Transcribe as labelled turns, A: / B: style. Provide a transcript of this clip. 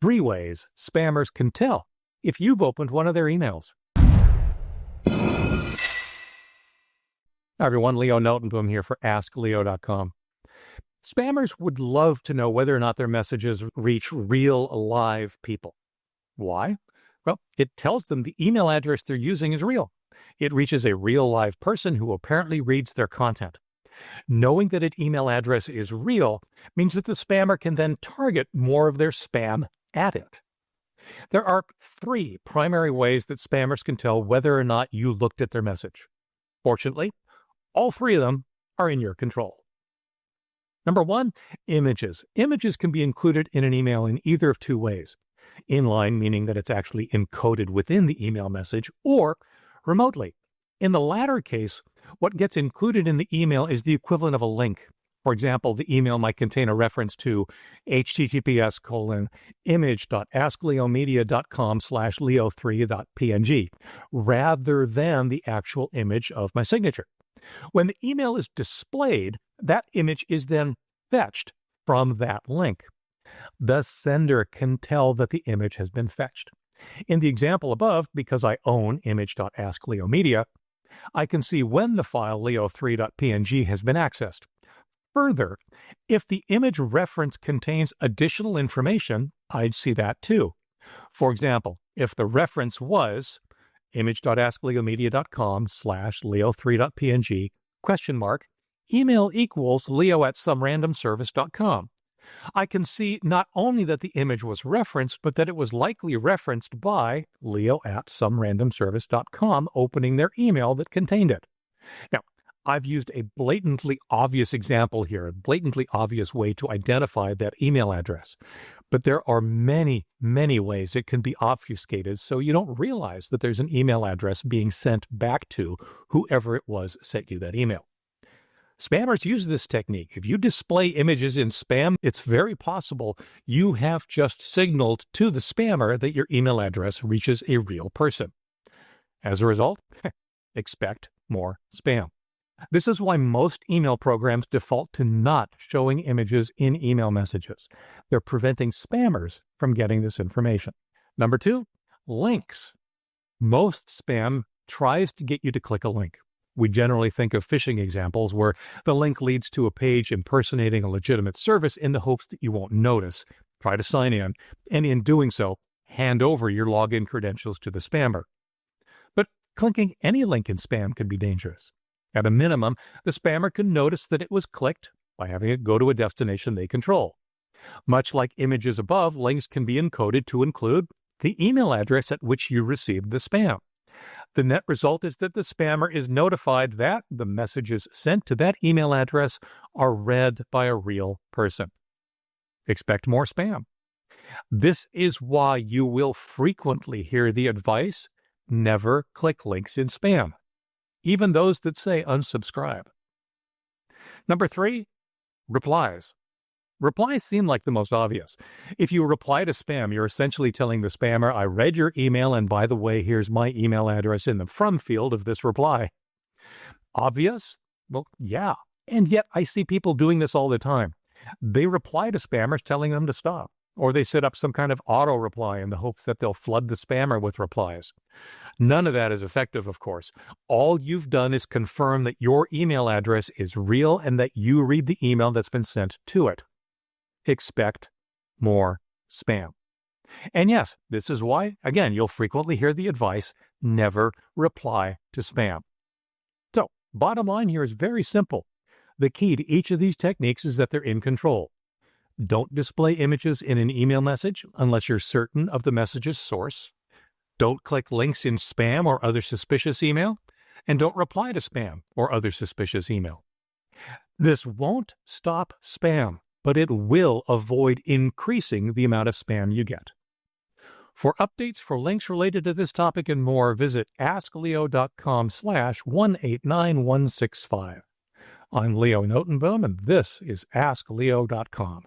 A: 3 ways spammers can tell if you've opened one of their emails. Hi everyone, Leo Notenboom here for askleo.com. Spammers would love to know whether or not their messages reach real, live people. Why? Well, it tells them the email address they're using is real. It reaches a real, live person who apparently reads their content. Knowing that an email address is real means that the spammer can then target more of their spam at it. There are 3 primary ways that spammers can tell whether or not you looked at their message. Fortunately, all 3 of them are in your control. Number 1, images. Images can be included in an email in either of 2 ways. Inline, meaning that it's actually encoded within the email message, or remotely. In the latter case, what gets included in the email is the equivalent of a link. For example, the email might contain a reference to https:/image.askleomedia.com/leo3.png rather than the actual image of my signature. When the email is displayed, that image is then fetched from that link. The sender can tell that the image has been fetched. In the example above, because I own image.askleomedia, I can see when the file leo3.png has been accessed. Further, if the image reference contains additional information, I'd see that too. For example, if the reference was image.askleomedia.com/leo3.png email equals leo@somerandomservice.com. I can see not only that the image was referenced, but that it was likely referenced by leo@somerandomservice.com opening their email that contained it. Now, I've used a blatantly obvious example here, a blatantly obvious way to identify that email address. But there are many, many ways it can be obfuscated so you don't realize that there's an email address being sent back to whoever it was sent you that email. Spammers use this technique. If you display images in spam, it's very possible you have just signaled to the spammer that your email address reaches a real person. As a result, expect more spam. This is why most email programs default to not showing images in email messages. They're preventing spammers from getting this information. Number 2, links. Most spam tries to get you to click a link. We generally think of phishing examples where the link leads to a page impersonating a legitimate service in the hopes that you won't notice. Try to sign in, and in doing so, hand over your login credentials to the spammer. But clicking any link in spam can be dangerous. At a minimum, the spammer can notice that it was clicked by having it go to a destination they control. Much like images above, links can be encoded to include the email address at which you received the spam. The net result is that the spammer is notified that the messages sent to that email address are read by a real person. Expect more spam. This is why you will frequently hear the advice, never click links in spam, even those that say unsubscribe. Number 3, replies. Replies seem like the most obvious. If you reply to spam, you're essentially telling the spammer, I read your email, and by the way, here's my email address in the from field of this reply. Obvious? Well, yeah. And yet I see people doing this all the time. They reply to spammers telling them to stop, or they set up some kind of auto reply in the hopes that they'll flood the spammer with replies. None of that is effective, of course. All you've done is confirm that your email address is real and that you read the email that's been sent to it. Expect more spam. And yes, this is why, again, you'll frequently hear the advice, never reply to spam. So, bottom line here is very simple. The key to each of these techniques is that they're in control. Don't display images in an email message unless you're certain of the message's source. Don't click links in spam or other suspicious email. And don't reply to spam or other suspicious email. This won't stop spam, but it will avoid increasing the amount of spam you get. For updates for links related to this topic and more, visit askleo.com/189165. I'm Leo Notenboom, and this is askleo.com.